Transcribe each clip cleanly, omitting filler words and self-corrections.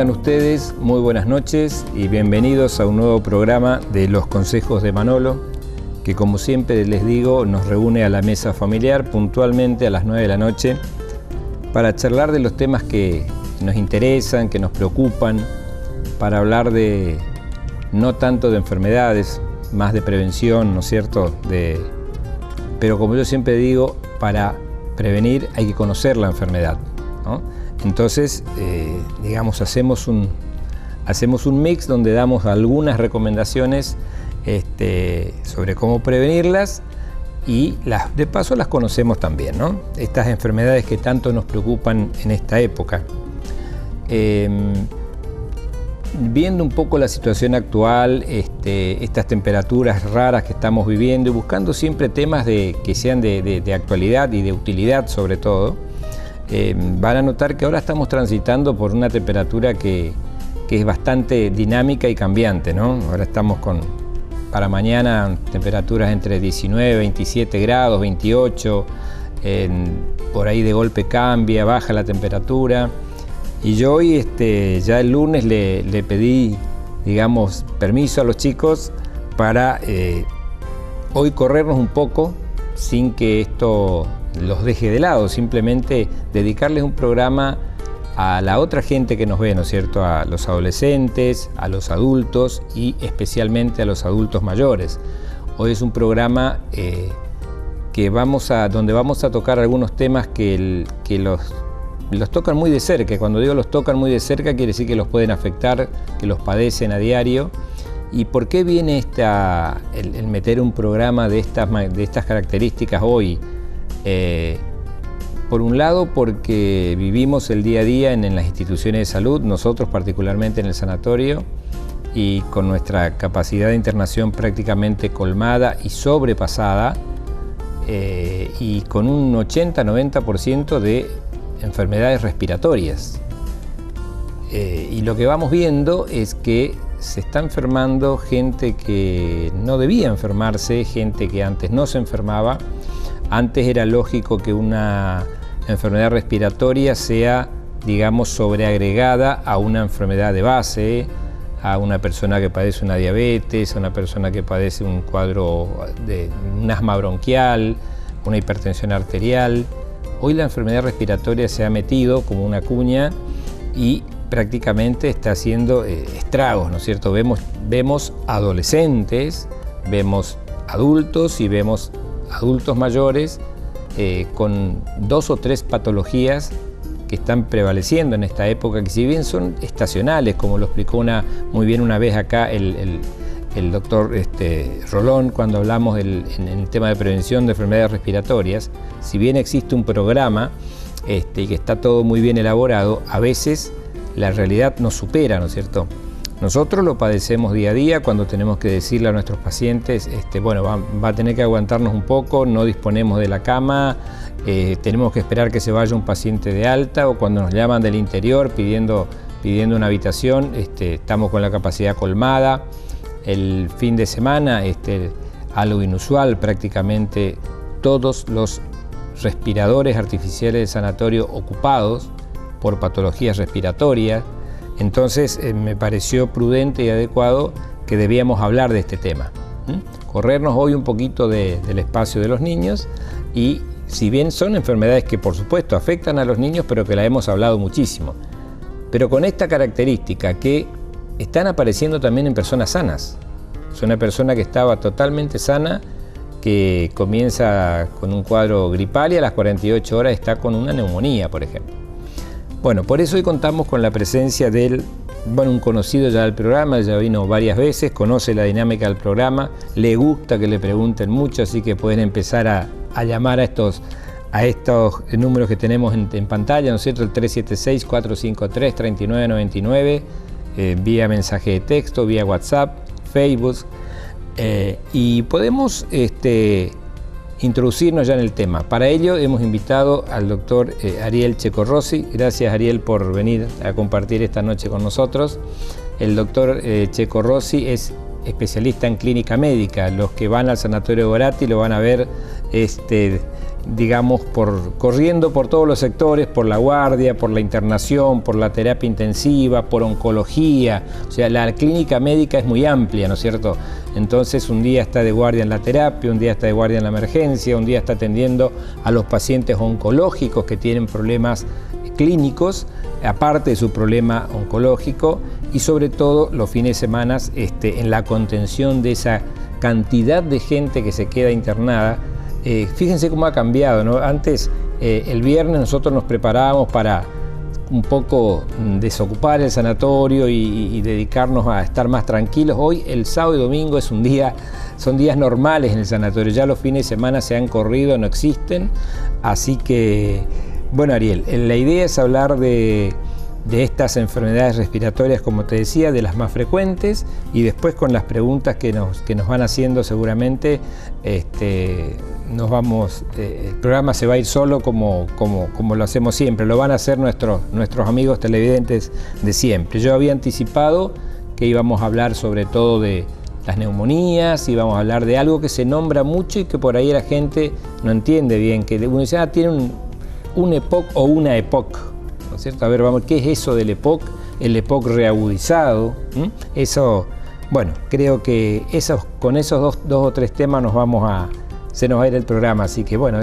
Tengan ustedes muy buenas noches y bienvenidos a un nuevo programa de Los Consejos de Manolo, que como siempre les digo, nos reúne a la mesa familiar puntualmente a las 9 de la noche para charlar de los temas que nos interesan, que nos preocupan, para hablar de no tanto de enfermedades, más de prevención, ¿no es cierto? Pero como yo siempre digo, para prevenir hay que conocer la enfermedad, ¿no? Entonces, digamos, hacemos un mix donde damos algunas recomendaciones sobre cómo prevenirlas y de paso las conocemos también, ¿no? Estas enfermedades que tanto nos preocupan en esta época. Viendo un poco la situación actual, estas temperaturas raras que estamos viviendo y buscando siempre temas que sean de actualidad y de utilidad sobre todo, van a notar que ahora estamos transitando por una temperatura que es bastante dinámica y cambiante, ¿no? Ahora estamos para mañana temperaturas entre 19, 27 grados, 28, por ahí de golpe cambia, baja la temperatura. Y yo hoy, ya el lunes le pedí, digamos, permiso a los chicos para hoy corrernos un poco sin que esto los deje de lado, simplemente dedicarles un programa a la otra gente que nos ve, ¿no es cierto? A los adolescentes, a los adultos y especialmente a los adultos mayores. Hoy es un programa donde vamos a tocar algunos temas que los tocan muy de cerca. Cuando digo los tocan muy de cerca, quiere decir que los pueden afectar, que los padecen a diario. ¿Y por qué viene el meter un programa de estas características hoy? Por un lado, porque vivimos el día a día en las instituciones de salud, nosotros particularmente en el sanatorio, y con nuestra capacidad de internación prácticamente colmada y sobrepasada, y con un 80-90% de enfermedades respiratorias. Y lo que vamos viendo es que se está enfermando gente que no debía enfermarse, gente que antes no se enfermaba. Antes era lógico que una enfermedad respiratoria sea, digamos, sobreagregada a una enfermedad de base, a una persona que padece una diabetes, a una persona que padece un cuadro de un asma bronquial, una hipertensión arterial. Hoy la enfermedad respiratoria se ha metido como una cuña y prácticamente está haciendo estragos, ¿no es cierto? Vemos adolescentes, vemos adultos y vemos adultos mayores con 2 o 3 patologías que están prevaleciendo en esta época, que si bien son estacionales, como lo explicó muy bien una vez acá el doctor Rolón, cuando hablamos en el tema de prevención de enfermedades respiratorias, si bien existe un programa y que está todo muy bien elaborado, a veces la realidad nos supera, ¿no es cierto? Nosotros lo padecemos día a día cuando tenemos que decirle a nuestros pacientes, bueno, va a tener que aguantarnos un poco, no disponemos de la cama, tenemos que esperar que se vaya un paciente de alta, o cuando nos llaman del interior pidiendo una habitación, estamos con la capacidad colmada. El fin de semana, algo inusual, prácticamente todos los respiradores artificiales del sanatorio ocupados por patologías respiratorias. Entonces me pareció prudente y adecuado que debíamos hablar de este tema. Corrernos hoy un poquito del espacio de los niños, y si bien son enfermedades que por supuesto afectan a los niños, pero que la hemos hablado muchísimo, pero con esta característica que están apareciendo también en personas sanas. Es una persona que estaba totalmente sana, que comienza con un cuadro gripal y a las 48 horas está con una neumonía, por ejemplo. Bueno, por eso hoy contamos con la presencia de un conocido ya del programa, ya vino varias veces, conoce la dinámica del programa, le gusta que le pregunten mucho, así que pueden empezar a llamar a estos números que tenemos en pantalla, ¿no es cierto? El 376-453-3999, vía mensaje de texto, vía WhatsApp, Facebook, y podemos introducirnos ya en el tema. Para ello hemos invitado al doctor Ariel Checo-Rossi. Gracias, Ariel, por venir a compartir esta noche con nosotros. El doctor Checo-Rossi es especialista en clínica médica. Los que van al sanatorio de Gorati lo van a ver, digamos, corriendo por todos los sectores, por la guardia, por la internación, por la terapia intensiva, por oncología. O sea, la clínica médica es muy amplia, ¿no es cierto? Entonces, un día está de guardia en la terapia, un día está de guardia en la emergencia, un día está atendiendo a los pacientes oncológicos que tienen problemas clínicos, aparte de su problema oncológico, y sobre todo los fines de semana en la contención de esa cantidad de gente que se queda internada. Fíjense cómo ha cambiado, ¿no? Antes, el viernes nosotros nos preparábamos para un poco desocupar el sanatorio y dedicarnos a estar más tranquilos. Hoy, el sábado y domingo son días normales en el sanatorio. Ya los fines de semana se han corrido, no existen. Así que, bueno, Ariel, la idea es hablar de estas enfermedades respiratorias, como te decía, de las más frecuentes, y después con las preguntas que nos van haciendo seguramente, el programa se va a ir solo como lo hacemos siempre, lo van a hacer nuestros amigos televidentes de siempre. Yo había anticipado que íbamos a hablar sobre todo de las neumonías, íbamos a hablar de algo que se nombra mucho y que por ahí la gente no entiende bien, que uno dice, tiene un EPOC o una EPOC. ¿No es cierto? A ver, vamos, ¿qué es eso del EPOC? El EPOC reagudizado. Eso, bueno, creo que con esos dos o tres temas se nos va a ir el programa. Así que, bueno,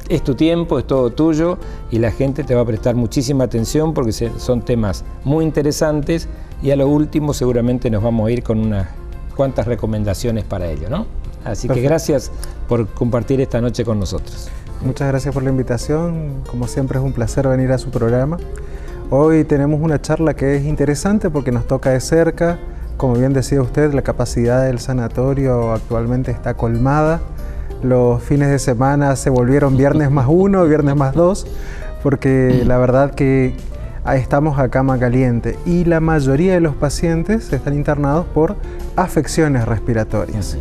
es tu tiempo, es todo tuyo y la gente te va a prestar muchísima atención porque son temas muy interesantes y a lo último seguramente nos vamos a ir con unas cuantas recomendaciones para ello, ¿no? Así Perfecto. Que gracias por compartir esta noche con nosotros. Muchas gracias por la invitación, como siempre es un placer venir a su programa. Hoy tenemos una charla que es interesante porque nos toca de cerca, como bien decía usted, la capacidad del sanatorio actualmente está colmada. Los fines de semana se volvieron viernes más 1, viernes más 2, porque la verdad que estamos a cama caliente y la mayoría de los pacientes están internados por afecciones respiratorias.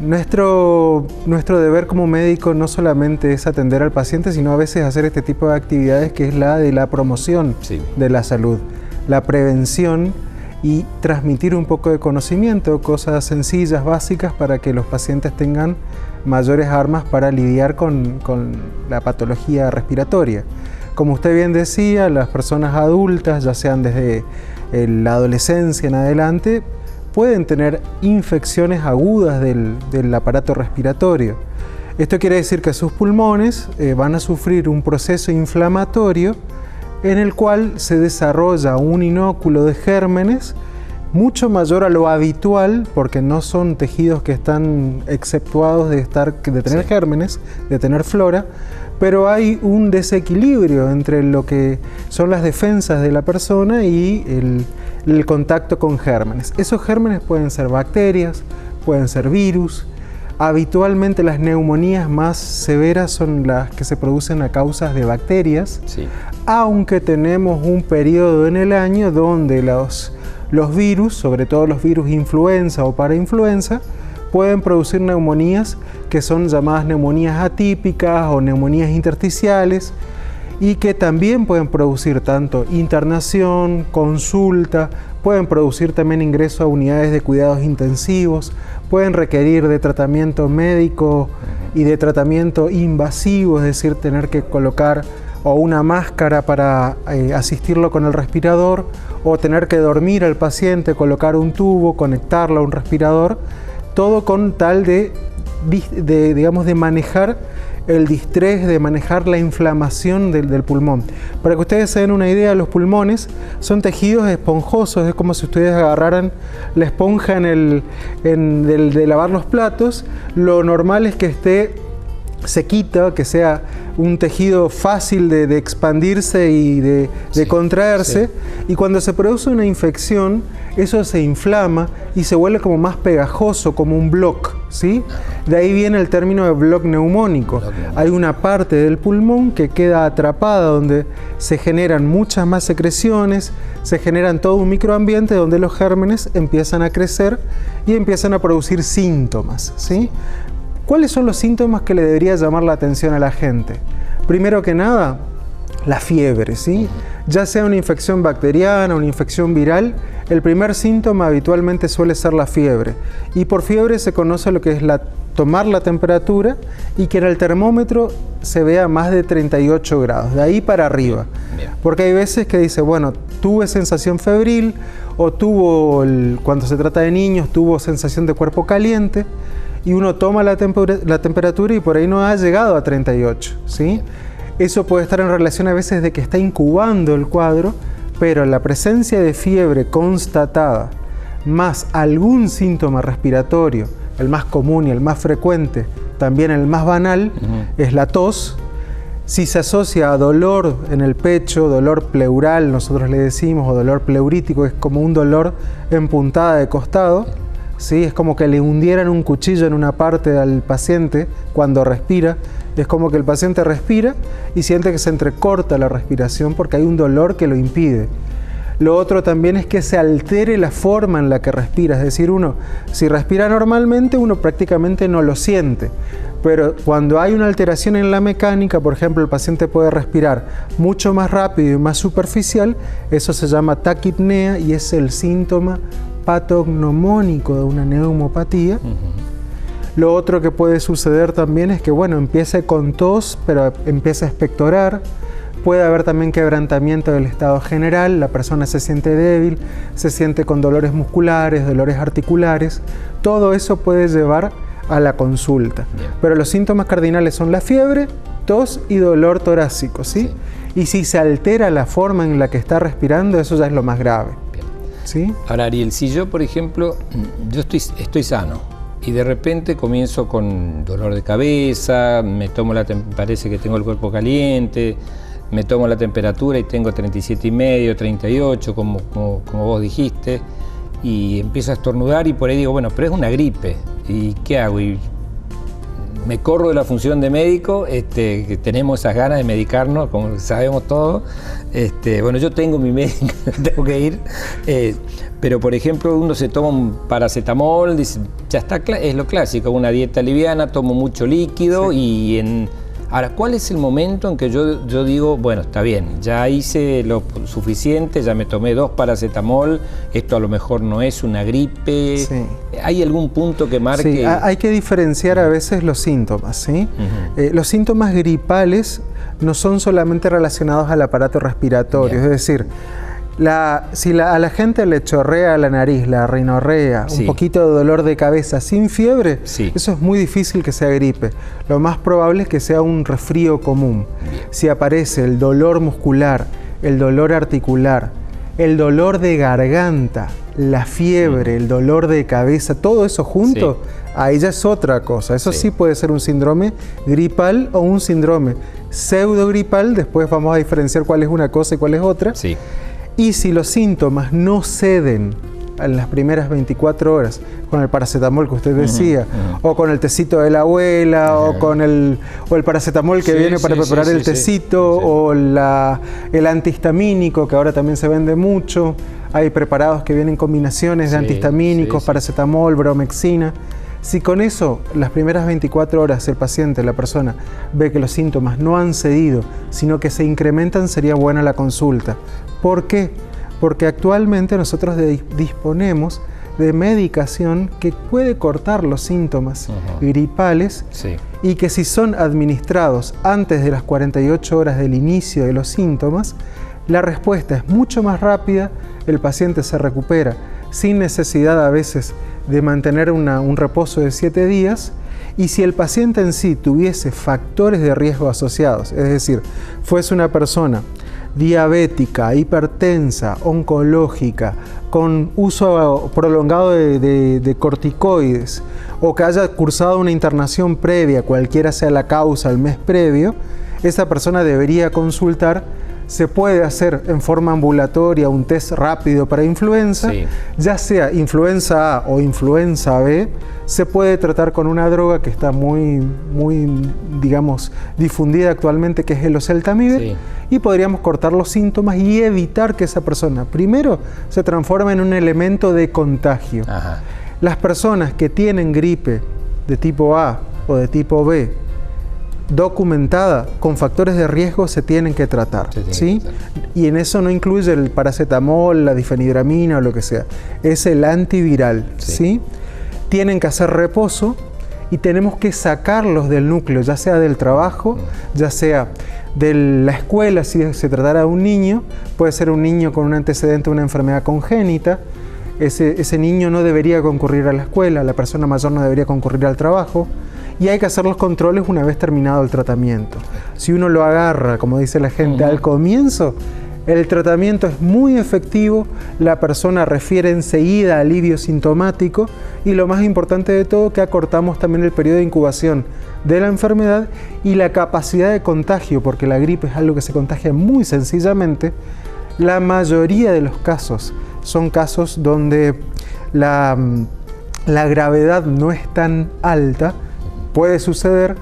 Nuestro deber como médico no solamente es atender al paciente, sino a veces hacer este tipo de actividades que es la de la promoción de la salud, la prevención y transmitir un poco de conocimiento, cosas sencillas, básicas, para que los pacientes tengan mayores armas para lidiar con la patología respiratoria. Como usted bien decía, las personas adultas, ya sean desde la adolescencia en adelante, pueden tener infecciones agudas del aparato respiratorio. Esto quiere decir que sus pulmones van a sufrir un proceso inflamatorio en el cual se desarrolla un inóculo de gérmenes mucho mayor a lo habitual, porque no son tejidos que están exceptuados de tener gérmenes, de tener flora, pero hay un desequilibrio entre lo que son las defensas de la persona y el contacto con gérmenes. Esos gérmenes pueden ser bacterias, pueden ser virus. Habitualmente las neumonías más severas son las que se producen a causas de bacterias, aunque tenemos un periodo en el año donde los virus, sobre todo los virus influenza o parainfluenza, pueden producir neumonías que son llamadas neumonías atípicas o neumonías intersticiales, y que también pueden producir tanto internación, consulta, pueden producir también ingreso a unidades de cuidados intensivos, pueden requerir de tratamiento médico y de tratamiento invasivo, es decir, tener que colocar o una máscara para asistirlo con el respirador, o tener que dormir al paciente, colocar un tubo, conectarlo a un respirador, todo con tal de manejar el distrés, de manejar la inflamación del pulmón. Para que ustedes se den una idea, los pulmones son tejidos esponjosos, es como si ustedes agarraran la esponja de lavar los platos. Lo normal es que esté sequita, que sea un tejido fácil de expandirse y de contraerse, y cuando se produce una infección, eso se inflama y se vuelve como más pegajoso, como un bloc, ¿sí? De ahí viene el término de bloc neumónico. Hay una parte del pulmón que queda atrapada, donde se generan muchas más secreciones, se generan todo un microambiente donde los gérmenes empiezan a crecer y empiezan a producir síntomas, ¿sí? ¿Cuáles son los síntomas que le debería llamar la atención a la gente? Primero que nada, la fiebre, ¿sí? Ya sea una infección bacteriana, una infección viral, el primer síntoma habitualmente suele ser la fiebre. Y por fiebre se conoce lo que es tomar la temperatura y que en el termómetro se vea más de 38 grados, de ahí para arriba. Bien. Porque hay veces que dice, bueno, tuve sensación febril o cuando se trata de niños, tuvo sensación de cuerpo caliente y uno toma la temperatura y por ahí no ha llegado a 38, ¿sí? Eso puede estar en relación a veces de que está incubando el cuadro, pero la presencia de fiebre constatada más algún síntoma respiratorio, el más común y el más frecuente, también el más banal, es la tos. Si se asocia a dolor en el pecho, dolor pleural, nosotros le decimos, o dolor pleurítico, es como un dolor en puntada de costado, ¿sí? Es como que le hundieran un cuchillo en una parte al paciente cuando respira. Es como que el paciente respira y siente que se entrecorta la respiración porque hay un dolor que lo impide. Lo otro también es que se altere la forma en la que respira, es decir, si respira normalmente, uno prácticamente no lo siente. Pero cuando hay una alteración en la mecánica, por ejemplo, el paciente puede respirar mucho más rápido y más superficial, eso se llama taquipnea y es el síntoma patognomónico de una neumopatía. Lo otro que puede suceder también es que, empiece con tos, pero empieza a expectorar. Puede haber también quebrantamiento del estado general, la persona se siente débil, se siente con dolores musculares, dolores articulares. Todo eso puede llevar a la consulta. Bien. Pero los síntomas cardinales son la fiebre, tos y dolor torácico, ¿sí? Y si se altera la forma en la que está respirando, eso ya es lo más grave. Bien. ¿Sí? Ahora, Ariel, si yo, por ejemplo, yo estoy sano y de repente comienzo con dolor de cabeza, parece que tengo el cuerpo caliente, me tomo la temperatura y tengo 37,5, 38, como vos dijiste, y empiezo a estornudar y por ahí digo, pero es una gripe, ¿y qué hago? Y me corro de la función de médico, que tenemos esas ganas de medicarnos, como sabemos todos. Yo tengo mi médico, tengo que ir, pero por ejemplo uno se toma un paracetamol, dice, ya está, es lo clásico, una dieta liviana, tomo mucho líquido. Sí. Ahora, ¿cuál es el momento en que yo digo, está bien, ya hice lo suficiente, ya me tomé 2 paracetamol, esto a lo mejor no es una gripe? Sí. ¿Hay algún punto que marque? Sí, hay que diferenciar a veces los síntomas, ¿sí? Los síntomas gripales no son solamente relacionados al aparato respiratorio, bien. Es decir, si a la gente le chorrea la nariz, la rinorrea, sí. Un poquito de dolor de cabeza sin fiebre, sí. Eso es muy difícil que sea gripe. Lo más probable es que sea un resfrío común. Bien. Si aparece el dolor muscular, el dolor articular, el dolor de garganta, la fiebre, el dolor de cabeza, todo eso junto, sí. Ahí ya es otra cosa. Eso sí puede ser un síndrome gripal o un síndrome pseudogripal. Después vamos a diferenciar cuál es una cosa y cuál es otra. Sí. Y si los síntomas no ceden en las primeras 24 horas, con el paracetamol que usted decía, o con el tecito de la abuela, o el paracetamol que viene para preparar el tecito, o el antihistamínico, que ahora también se vende mucho. Hay preparados que vienen combinaciones de antihistamínicos, paracetamol, bromexina. Si con eso, las primeras 24 horas, el paciente, la persona, ve que los síntomas no han cedido, sino que se incrementan, sería buena la consulta. ¿Por qué? Porque actualmente nosotros disponemos de medicación que puede cortar los síntomas gripales y que si son administrados antes de las 48 horas del inicio de los síntomas, la respuesta es mucho más rápida, el paciente se recupera sin necesidad a veces de mantener un reposo de 7 días, y si el paciente en sí tuviese factores de riesgo asociados, es decir, fuese una persona diabética, hipertensa, oncológica, con uso prolongado de corticoides, o que haya cursado una internación previa, cualquiera sea la causa el mes previo, esa persona debería consultar. Se puede hacer en forma ambulatoria un test rápido para influenza, ya sea influenza A o influenza B, se puede tratar con una droga que está muy digamos, difundida actualmente, que es el oseltamivir, y podríamos cortar los síntomas y evitar que esa persona, primero, se transforme en un elemento de contagio. Las personas que tienen gripe de tipo A o de tipo B, documentada con factores de riesgo se tienen que tratar, ¿sí? Y en eso no incluye el paracetamol, la difenidramina o lo que sea. Es el antiviral, ¿sí? Tienen que hacer reposo y tenemos que sacarlos del núcleo, ya sea del trabajo, ya sea de la escuela, si se tratara de un niño, puede ser un niño con un antecedente de una enfermedad congénita. Ese niño no debería concurrir a la escuela, la persona mayor no debería concurrir al trabajo, y hay que hacer los controles una vez terminado el tratamiento. Si uno lo agarra, como dice la gente, al comienzo, el tratamiento es muy efectivo, la persona refiere enseguida alivio sintomático, y lo más importante de todo, que acortamos también el periodo de incubación de la enfermedad y la capacidad de contagio, porque la gripe es algo que se contagia muy sencillamente. La mayoría de los casos son casos donde la gravedad no es tan alta. Puede suceder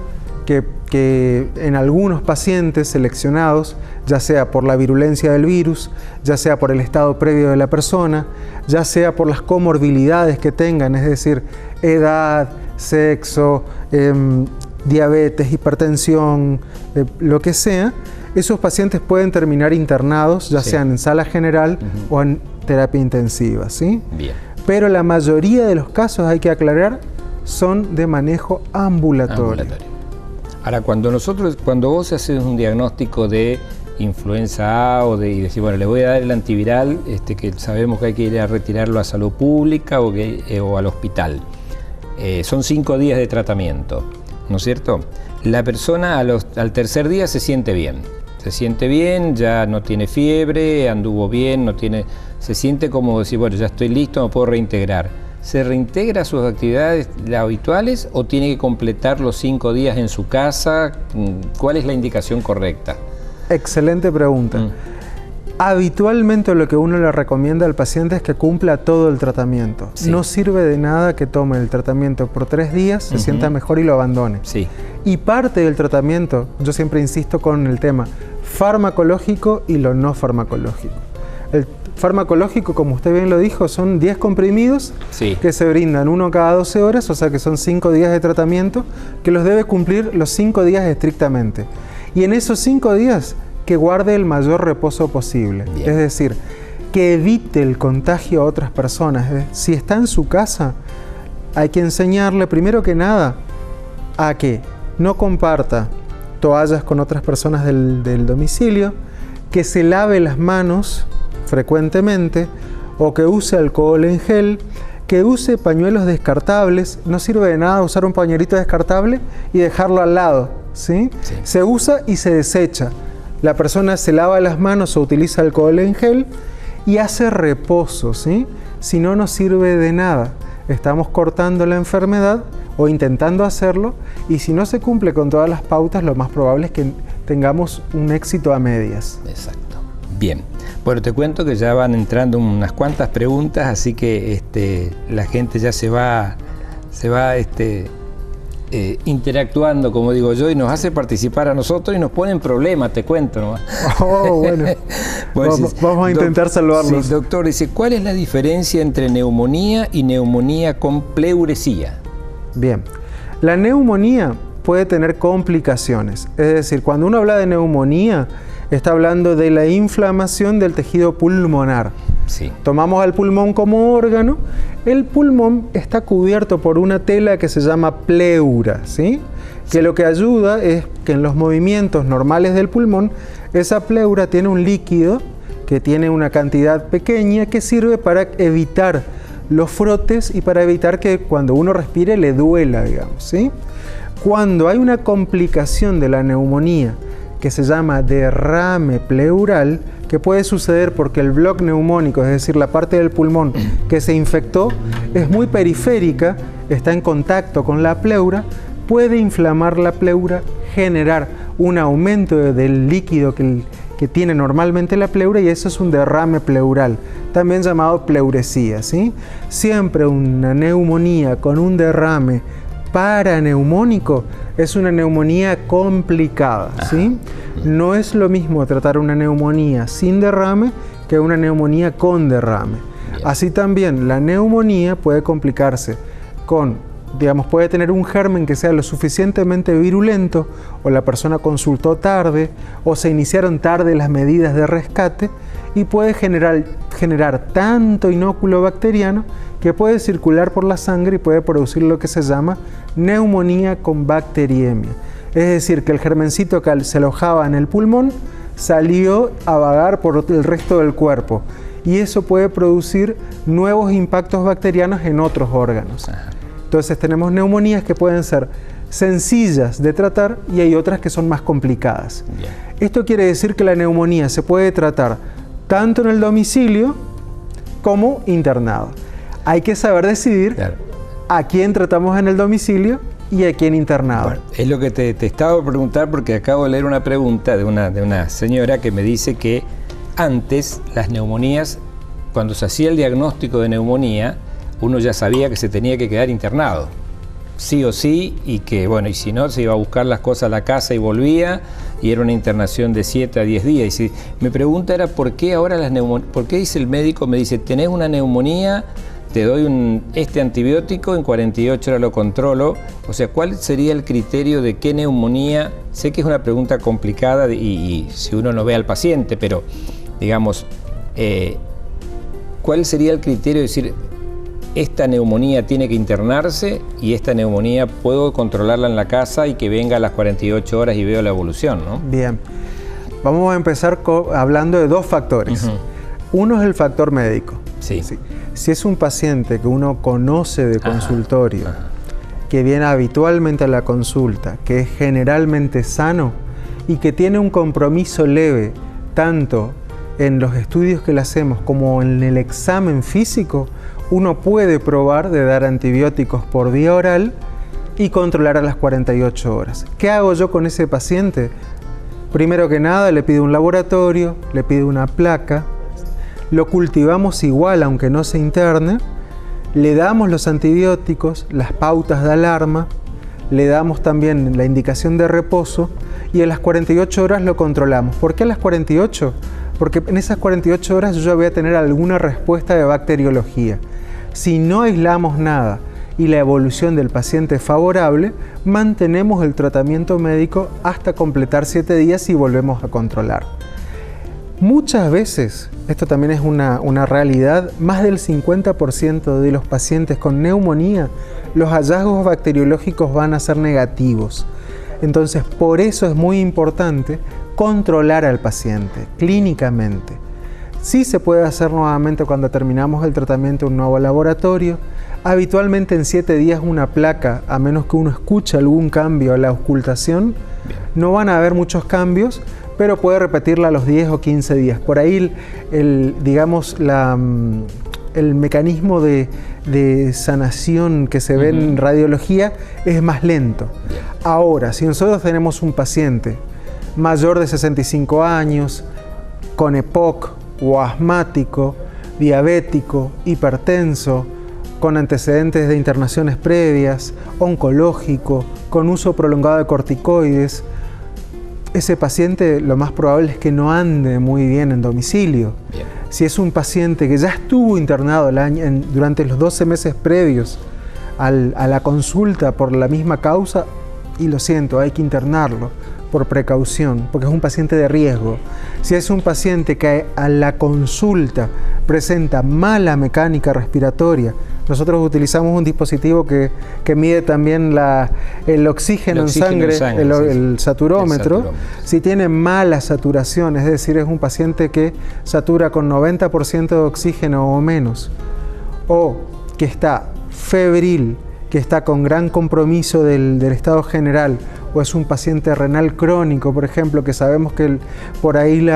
que en algunos pacientes seleccionados, ya sea por la virulencia del virus, ya sea por el estado previo de la persona, ya sea por las comorbilidades que tengan, es decir, edad, sexo, diabetes, hipertensión, lo que sea, esos pacientes pueden terminar internados, ya sean en sala general o en terapia intensiva, ¿sí? Bien. Pero la mayoría de los casos, hay que aclarar, son de manejo ambulatorio. Ahora, cuando vos haces un diagnóstico de influenza A y decís, bueno, le voy a dar el antiviral, que sabemos que hay que ir a retirarlo a salud pública o al hospital. Son 5 días de tratamiento, ¿no es cierto? La persona al tercer día se siente bien, ya no tiene fiebre, anduvo bien, se siente como decir, bueno, ya estoy listo, me puedo reintegrar. ¿Se reintegra a sus actividades habituales o tiene que completar los 5 días en su casa? ¿Cuál es la indicación correcta? Excelente pregunta. Habitualmente lo que uno le recomienda al paciente es que cumpla todo el tratamiento. No sirve de nada que tome el tratamiento por 3 días, se sienta mejor y lo abandone. Y parte del tratamiento, yo siempre insisto con el tema farmacológico y lo no farmacológico. El farmacológico, como usted bien lo dijo, son 10 comprimidos que se brindan 1 cada 12 horas, o sea que son 5 días de tratamiento que los debe cumplir los 5 días estrictamente. Y en esos 5 días que guarde el mayor reposo posible. Es decir, que evite el contagio a otras personas. Si está en su casa, hay que enseñarle primero que nada a que no comparta toallas con otras personas del domicilio, que se lave las manos frecuentemente o que use alcohol en gel, que use pañuelos descartables. No sirve de nada usar un pañuelito descartable y dejarlo al lado, ¿sí? Se usa y se desecha. La persona se lava las manos o utiliza alcohol en gel y hace reposo, ¿sí? Si no, no sirve de nada. Estamos cortando la enfermedad o intentando hacerlo, y si no se cumple con todas las pautas, lo más probable es que tengamos un éxito a medias. Exacto. Bien. Bueno, te cuento que ya van entrando unas cuantas preguntas, así que la gente ya se va interactuando, como digo yo, y nos hace participar a nosotros y nos pone en problemas, te cuento nomás. Bueno, vamos a intentar salvarlos. Sí, doctor, dice, ¿cuál es la diferencia entre neumonía y neumonía con pleuresía? Bien, la neumonía puede tener complicaciones, es decir, cuando uno habla de neumonía, está hablando de la inflamación del tejido pulmonar. Tomamos al pulmón como órgano. El pulmón está cubierto por una tela que se llama pleura, ¿sí? Que lo que ayuda es que en los movimientos normales del pulmón, esa pleura tiene un líquido que tiene una cantidad pequeña que sirve para evitar los frotes y para evitar que cuando uno respire le duela, digamos, ¿sí? Cuando hay una complicación de la neumonía que se llama derrame pleural, que puede suceder porque el bloque neumónico, es decir, la parte del pulmón que se infectó, es muy periférica, está en contacto con la pleura, puede inflamar la pleura, generar un aumento del líquido que tiene normalmente la pleura, y eso es un derrame pleural, también llamado pleuresía, ¿sí? Siempre una neumonía con un derrame paraneumónico es una neumonía complicada, ¿sí? No es lo mismo tratar una neumonía sin derrame que una neumonía con derrame. Así también la neumonía puede complicarse con digamos, puede tener un germen que sea lo suficientemente virulento, o la persona consultó tarde, o se iniciaron tarde las medidas de rescate, y puede generar tanto inóculo bacteriano que puede circular por la sangre y puede producir lo que se llama neumonía con bacteriemia. Es decir, que el germencito que se alojaba en el pulmón salió a vagar por el resto del cuerpo, y eso puede producir nuevos impactos bacterianos en otros órganos. Entonces tenemos neumonías que pueden ser sencillas de tratar y hay otras que son más complicadas. Bien. Esto quiere decir que la neumonía se puede tratar tanto en el domicilio como internado. Hay que saber decidir a quién tratamos en el domicilio y a quién internado. Bueno, es lo que te estaba por preguntar, porque acabo de leer una pregunta de una señora que me dice que antes las neumonías, cuando se hacía el diagnóstico de neumonía, uno ya sabía que se tenía que quedar internado, sí o sí, y que, bueno, y si no, se iba a buscar las cosas a la casa y volvía, y era una internación de 7 a 10 días. Y mi pregunta era, ¿por qué ahora las neumonías? ¿Por qué dice el médico, me dice, tenés una neumonía, te doy este antibiótico, en 48 horas lo controlo? O sea, ¿cuál sería el criterio de qué neumonía? Sé que es una pregunta complicada y si uno no ve al paciente, pero, digamos, ¿cuál sería el criterio de decir, esta neumonía tiene que internarse y esta neumonía puedo controlarla en la casa y que venga a las 48 horas y veo la evolución, ¿no? Bien, vamos a empezar hablando de dos factores. Uno es el factor médico. Sí. Si es un paciente que uno conoce de consultorio, que viene habitualmente a la consulta, que es generalmente sano y que tiene un compromiso leve, tanto en los estudios que le hacemos como en el examen físico, uno puede probar de dar antibióticos por vía oral y controlar a las 48 horas. ¿Qué hago yo con ese paciente? Primero que nada, le pido un laboratorio, le pido una placa, lo cultivamos igual aunque no se interne, le damos los antibióticos, las pautas de alarma, le damos también la indicación de reposo y a las 48 horas lo controlamos. ¿Por qué a las 48? Porque en esas 48 horas yo ya voy a tener alguna respuesta de bacteriología. Si no aislamos nada y la evolución del paciente es favorable, mantenemos el tratamiento médico hasta completar 7 días y volvemos a controlar. Muchas veces, esto también es una realidad, más del 50% de los pacientes con neumonía, los hallazgos bacteriológicos van a ser negativos. Entonces, por eso es muy importante controlar al paciente clínicamente. Sí se puede hacer nuevamente cuando terminamos el tratamiento en un nuevo laboratorio. Habitualmente en 7 días una placa, a menos que uno escuche algún cambio a la auscultación, no van a haber muchos cambios, pero puede repetirla a los 10 o 15 días. Por ahí el mecanismo de sanación que se ve en radiología es más lento. Ahora, si nosotros tenemos un paciente mayor de 65 años, con EPOC, o asmático, diabético, hipertenso, con antecedentes de internaciones previas, oncológico, con uso prolongado de corticoides, ese paciente lo más probable es que no ande muy bien en domicilio. Bien. Si es un paciente que ya estuvo internado durante los 12 meses previos a la consulta por la misma causa, y lo siento, hay que internarlo por precaución, porque es un paciente de riesgo. Si es un paciente que a la consulta presenta mala mecánica respiratoria, nosotros utilizamos un dispositivo que mide también el oxígeno en sangre, el saturómetro. Si tiene mala saturación, es decir, es un paciente que satura con 90% de oxígeno o menos, o que está febril, que está con gran compromiso del estado general, o es un paciente renal crónico, por ejemplo, que sabemos que por ahí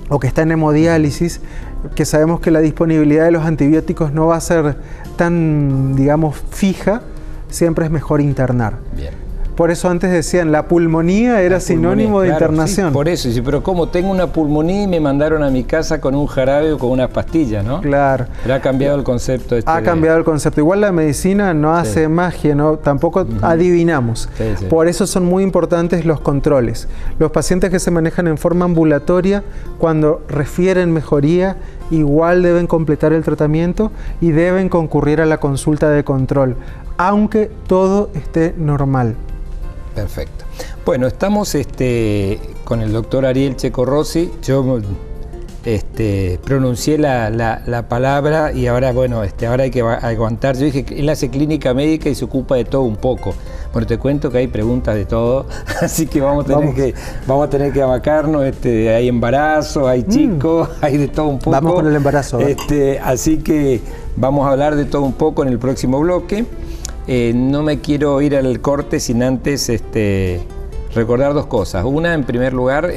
o que está en hemodiálisis, que sabemos que la disponibilidad de los antibióticos no va a ser tan, digamos, fija, siempre es mejor internar. Bien. Por eso antes decían, la pulmonía era sinónimo de internación. Sí, por eso, sí, pero ¿cómo? Tengo una pulmonía y me mandaron a mi casa con un jarabe o con unas pastillas, ¿no? Claro. Pero ha cambiado el concepto. Ha cambiado el concepto. Igual la medicina no hace magia, ¿no? Tampoco adivinamos. Sí. Por eso son muy importantes los controles. Los pacientes que se manejan en forma ambulatoria, cuando refieren mejoría, igual deben completar el tratamiento y deben concurrir a la consulta de control, aunque todo esté normal. Perfecto. Bueno, estamos con el doctor Ariel Checo Rossi. Yo pronuncié la palabra y ahora, bueno, ahora hay que aguantar. Yo dije que él hace clínica médica y se ocupa de todo un poco. Bueno, te cuento que hay preguntas de todo, así que vamos a tener que abacarnos. Hay embarazo, hay chicos, hay de todo un poco. Vamos con el embarazo. Así que vamos a hablar de todo un poco en el próximo bloque. No me quiero ir al corte sin antes recordar dos cosas. Una, en primer lugar,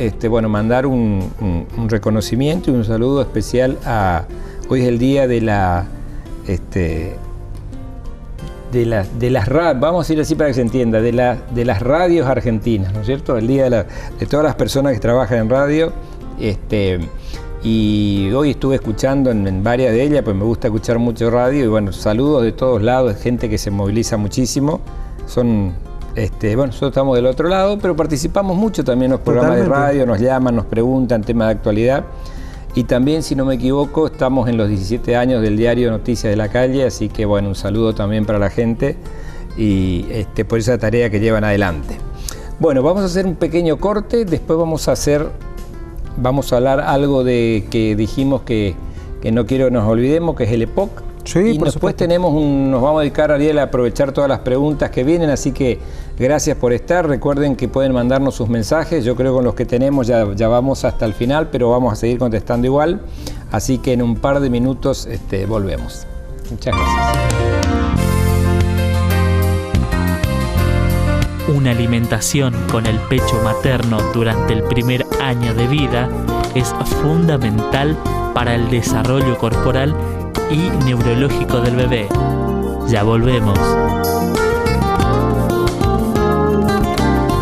mandar un reconocimiento y un saludo especial a... Hoy es el día de las radios, vamos a decir así para que se entienda, de las radios argentinas, ¿no es cierto? El día de todas las personas que trabajan en radio. Y hoy estuve escuchando en varias de ellas, pues me gusta escuchar mucho radio, y bueno, saludos de todos lados, gente que se moviliza muchísimo. Nosotros estamos del otro lado, pero participamos mucho también en los programas de radio, nos llaman, nos preguntan temas de actualidad. Y también, si no me equivoco, estamos en los 17 años del diario Noticias de la Calle, así que bueno, un saludo también para la gente y por esa tarea que llevan adelante. Bueno, vamos a hacer un pequeño corte, después vamos a hablar algo de que dijimos que no quiero que nos olvidemos, que es el EPOC. Sí, y después nos vamos a dedicar, Ariel, a aprovechar todas las preguntas que vienen, así que gracias por estar. Recuerden que pueden mandarnos sus mensajes. Yo creo que con los que tenemos ya vamos hasta el final, pero vamos a seguir contestando igual. Así que en un par de minutos volvemos. Muchas gracias. Una alimentación con el pecho materno durante el primer año de vida es fundamental para el desarrollo corporal y neurológico del bebé. Ya volvemos.